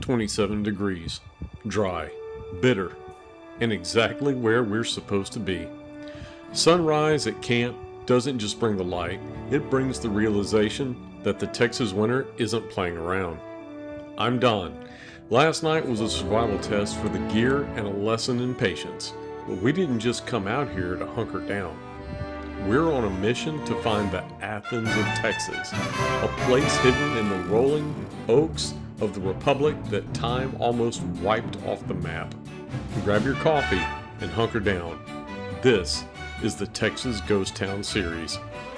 27 degrees, dry, bitter, and exactly where we're supposed to be. Sunrise at camp doesn't just bring the light, it brings the realization that the Texas winter isn't playing around. I'm Don. Last night was a survival test for the gear and a lesson in patience, but we didn't just come out here to hunker down. We're on a mission to find the Athens of Texas, a place hidden in the rolling oaks of the republic that time almost wiped off the map. Grab your coffee and hunker down. This is the Texas Ghost Town series.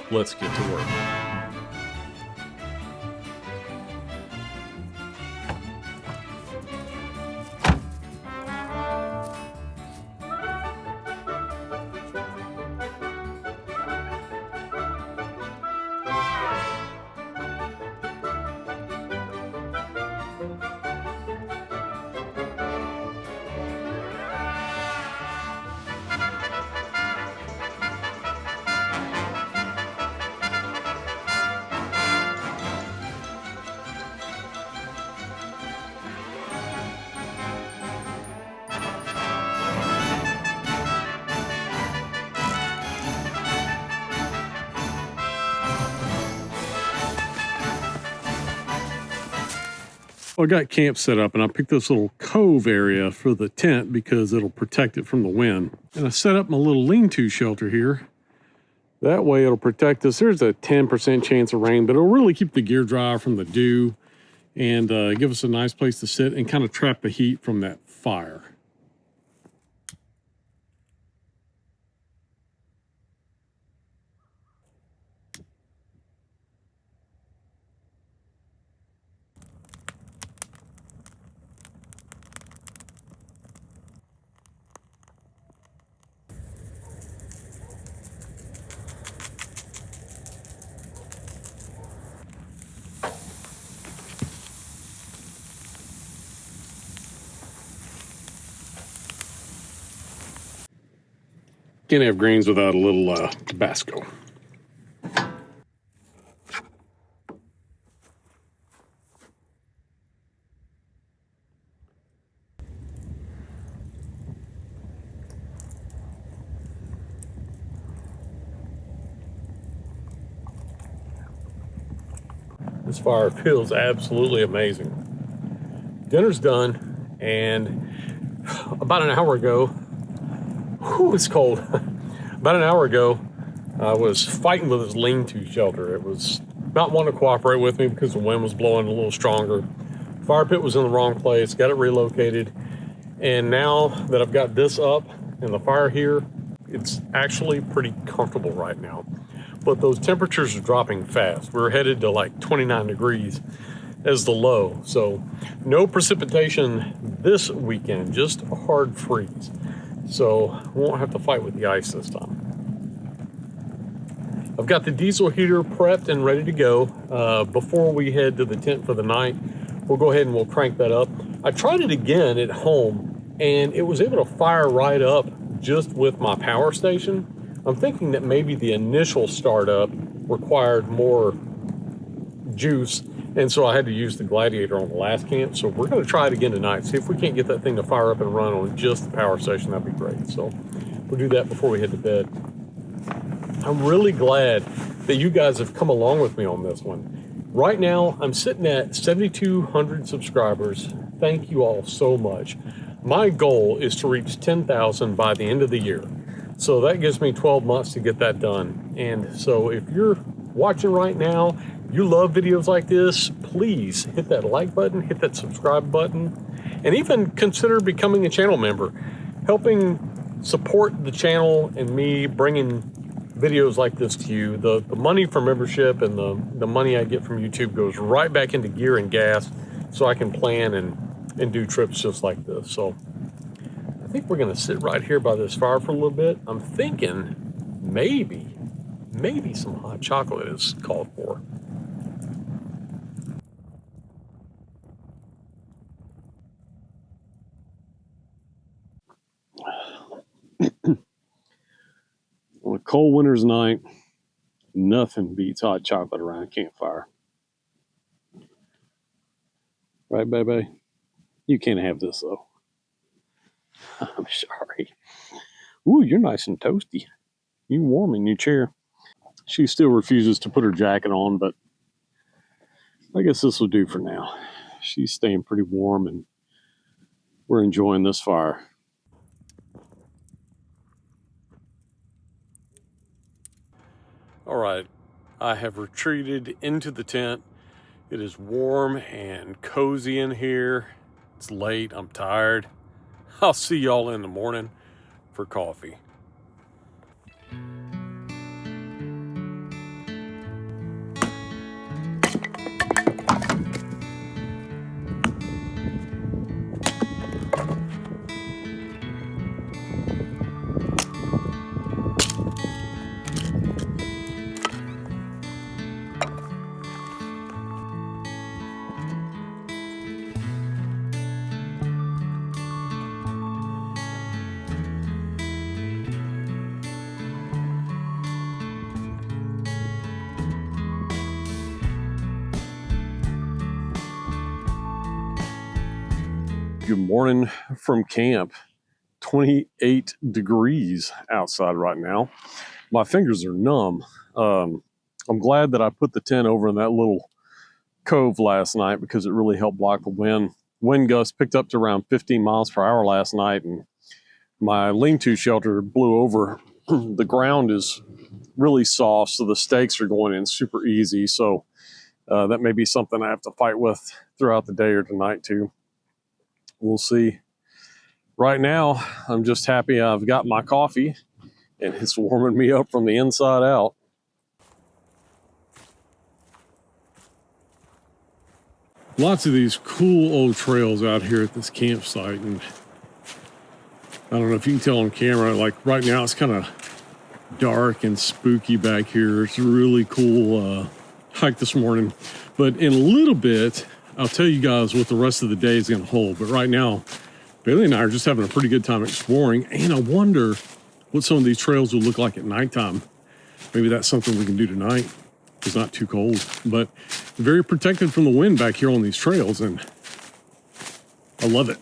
Let's get to work. Well, I got camp set up and I picked this little cove area for the tent because it'll protect it from the wind. And I set up my little lean-to shelter here. That way it'll protect us. There's a 10% chance of rain, but it'll really keep the gear dry from the dew and give us a nice place to sit and kind of trap the heat from that fire. Can't have greens without a little Tabasco. This fire feels absolutely amazing. Dinner's done, and about an hour ago, it's cold. About an hour ago, I was fighting with this lean-to shelter. It was not wanting to cooperate with me because the wind was blowing a little stronger. Fire pit was in the wrong place, got it relocated. And now that I've got this up and the fire here, it's actually pretty comfortable right now. But those temperatures are dropping fast. We're headed to like 29 degrees as the low. So no precipitation this weekend, just a hard freeze. So we won't have to fight with the ice this time. I've got the diesel heater prepped and ready to go. Before we head to the tent for the night, we'll go ahead and we'll crank that up. I tried it again at home and it was able to fire right up just with my power station. I'm thinking that maybe the initial startup required more juice, and so I had to use the Gladiator on the last camp. So we're going to try it again tonight, see if we can't get that thing to fire up and run on just the power station. That'd be great. So we'll do that before we head to bed. I'm really glad that you guys have come along with me on this one. Right now, I'm sitting at 7,200 subscribers. Thank you all so much. My goal is to reach 10,000 by the end of the year. So that gives me 12 months to get that done. And so if you're watching right now, you love videos like this, please hit that like button, hit that subscribe button, and even consider becoming a channel member. Helping support the channel and me bringing videos like this to you. The money for membership and the money I get from YouTube goes right back into gear and gas so I can plan and do trips just like this. So I think we're gonna sit right here by this fire for a little bit. I'm thinking maybe some hot chocolate is called for. On a cold winter's night, nothing beats hot chocolate around a campfire. Right, baby? You can't have this, though. I'm sorry. Ooh, you're nice and toasty. You warm in your chair. She still refuses to put her jacket on, but I guess this will do for now. She's staying pretty warm, and we're enjoying this fire. All right, I have retreated into the tent. It is warm and cozy in here. It's late, I'm tired. I'll see y'all in the morning for coffee. Good morning from camp. 28 degrees outside right now. My fingers are numb. I'm glad that I put the tent over in that little cove last night because it really helped block the wind. Wind gusts picked up to around 15 miles per hour last night, and my lean-to shelter blew over. The ground is really soft, so the stakes are going in super easy. So that may be something I have to fight with throughout the day or tonight too. We'll see. Right now, I'm just happy I've got my coffee and it's warming me up from the inside out. Lots of these cool old trails out here at this campsite, and I don't know if you can tell on camera, like right now it's kind of dark and spooky back here. It's a really cool hike this morning, but in a little bit I'll tell you guys what the rest of the day is going to hold. But right now, Bailey and I are just having a pretty good time exploring, and I wonder what some of these trails will look like at nighttime. Maybe that's something we can do tonight. It's not too cold, but very protected from the wind back here on these trails, and I love it.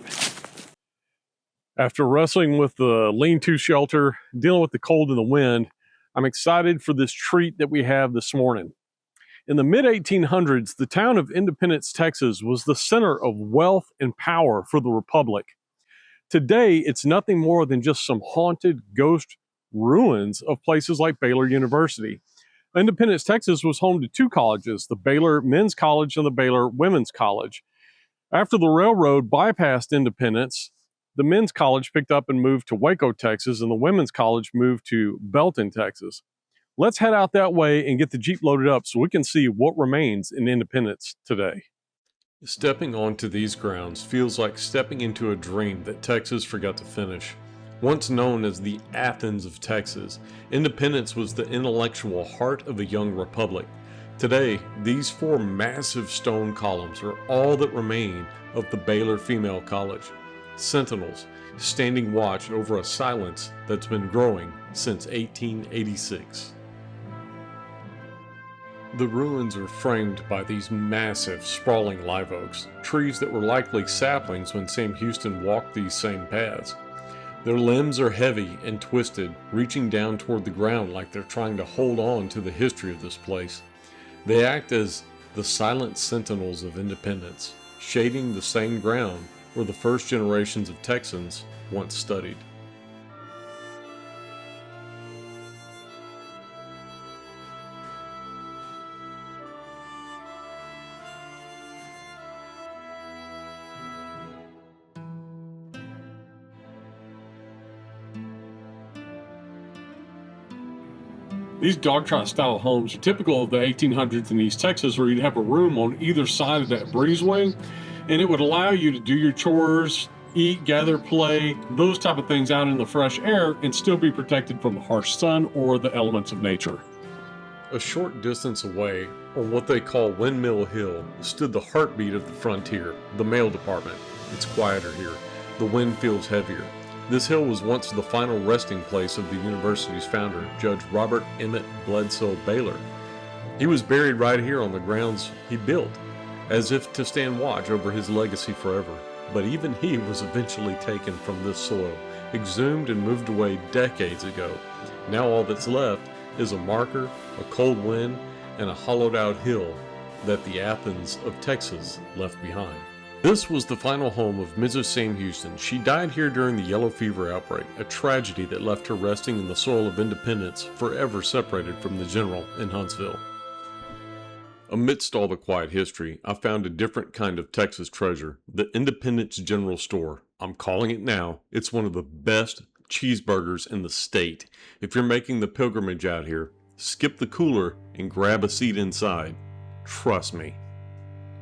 After wrestling with the lean-to shelter, dealing with the cold and the wind, I'm excited for this treat that we have this morning. In the mid-1800s, the town of Independence, Texas was the center of wealth and power for the Republic. Today, it's nothing more than just some haunted ghost ruins of places like Baylor University. Independence, Texas was home to two colleges, the Baylor Men's College and the Baylor Women's College. After the railroad bypassed Independence, the Men's College picked up and moved to Waco, Texas, and the Women's College moved to Belton, Texas. Let's head out that way and get the Jeep loaded up so we can see what remains in Independence today. Stepping onto these grounds feels like stepping into a dream that Texas forgot to finish. Once known as the Athens of Texas, Independence was the intellectual heart of a young republic. Today, these four massive stone columns are all that remain of the Baylor Female College. Sentinels, standing watch over a silence that's been growing since 1886. The ruins are framed by these massive, sprawling live oaks, trees that were likely saplings when Sam Houston walked these same paths. Their limbs are heavy and twisted, reaching down toward the ground like they're trying to hold on to the history of this place. They act as the silent sentinels of independence, shading the same ground where the first generations of Texans once studied. These Dog-Trot style homes are typical of the 1800s in East Texas, where you'd have a room on either side of that breezeway, and it would allow you to do your chores, eat, gather, play, those type of things out in the fresh air and still be protected from the harsh sun or the elements of nature. A short distance away, on what they call Windmill Hill, stood the heartbeat of the frontier, the mail department. It's quieter here. The wind feels heavier. This hill was once the final resting place of the university's founder, Judge Robert Emmett Bledsole Baylor. He was buried right here on the grounds he built, as if to stand watch over his legacy forever. But even he was eventually taken from this soil, exhumed and moved away decades ago. Now all that's left is a marker, a cold wind, and a hollowed out hill that the Athens of Texas left behind. This was the final home of Mrs. Sam Houston. She died here during the yellow fever outbreak, a tragedy that left her resting in the soil of Independence, forever separated from the General in Huntsville. Amidst all the quiet history, I found a different kind of Texas treasure, the Independence General Store. I'm calling it now. It's one of the best cheeseburgers in the state. If you're making the pilgrimage out here, skip the cooler and grab a seat inside. Trust me.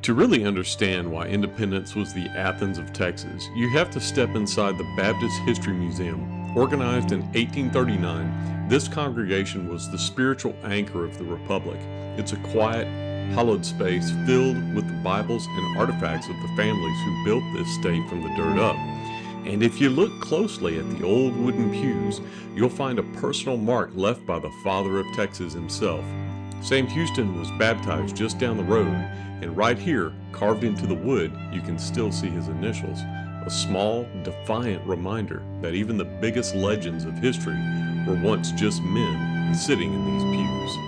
To really understand why Independence was the Athens of Texas, you have to step inside the Baptist History Museum. Organized in 1839, this congregation was the spiritual anchor of the Republic. It's a quiet, hallowed space filled with the Bibles and artifacts of the families who built this state from the dirt up. And if you look closely at the old wooden pews, you'll find a personal mark left by the father of Texas himself. Sam Houston was baptized just down the road, and right here, carved into the wood, you can still see his initials. A small, defiant reminder that even the biggest legends of history were once just men sitting in these pews.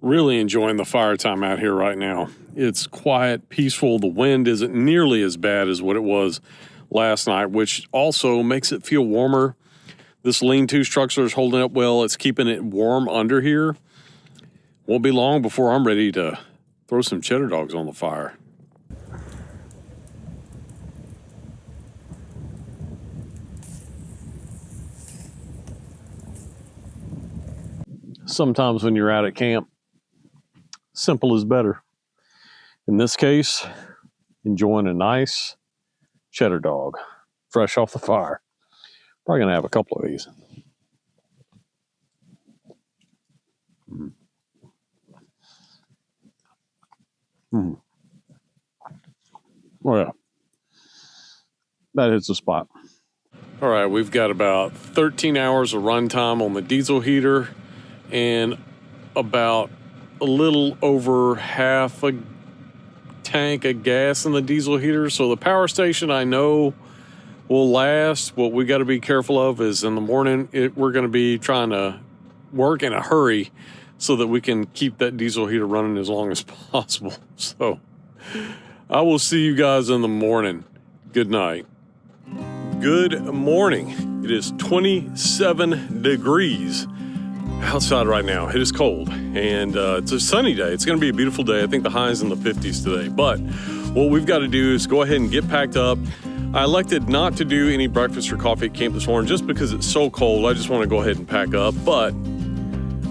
Really enjoying the fire time out here right now. It's quiet, peaceful. The wind isn't nearly as bad as what it was last night, which also makes it feel warmer. This lean-to structure is holding up well. It's keeping it warm under here. Won't be long before I'm ready to throw some cheddar dogs on the fire. Sometimes when you're out at camp, simple is better. In this case, enjoying a nice cheddar dog, fresh off the fire. Probably gonna have a couple of these. Oh yeah, that hits the spot. All right, we've got about 13 hours of runtime on the diesel heater and about a little over half a tank of gas in the diesel heater. So the power station I know will last. What we got to be careful of is in the morning, we're going to be trying to work in a hurry so that we can keep that diesel heater running as long as possible. So I will see you guys in the morning. Good night. Good morning. It is 27 degrees outside right now. It is cold and it's a sunny day. It's going to be a beautiful day. I think the high is in the 50s today. But what we've got to do is go ahead and get packed up. I elected not to do any breakfast or coffee at camp this morning just because it's so cold. I just want to go ahead and pack up. But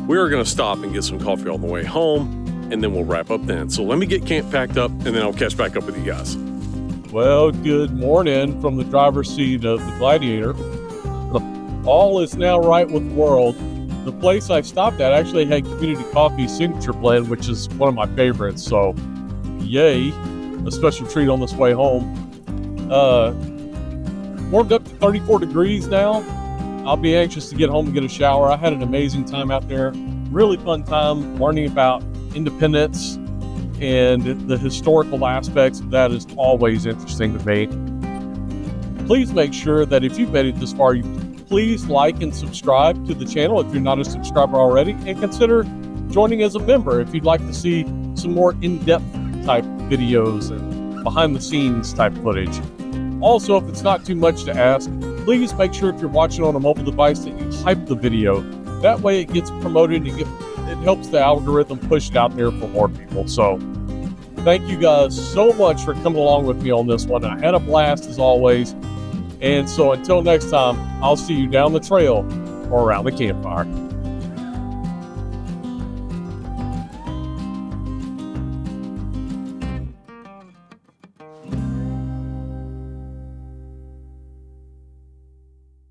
we are going to stop and get some coffee on the way home, and then we'll wrap up then. So let me get camp packed up, and then I'll catch back up with you guys. Well, good morning from the driver's seat of the Gladiator. All is now right with the world. The place I stopped at actually had Community Coffee Signature Blend, which is one of my favorites. So, yay, a special treat on this way home. Warmed up to 34 degrees now. I'll be anxious to get home and get a shower. I had an amazing time out there. Really fun time learning about independence, and the historical aspects of that is always interesting to me. Please make sure that if you've made it this far, you please like and subscribe to the channel if you're not a subscriber already, and consider joining as a member if you'd like to see some more in-depth type videos and behind-the-scenes type footage. Also, if it's not too much to ask, please make sure if you're watching on a mobile device that you hype the video. That way it gets promoted and it helps the algorithm push it out there for more people. So thank you guys so much for coming along with me on this one. I had a blast as always. And so until next time, I'll see you down the trail or around the campfire.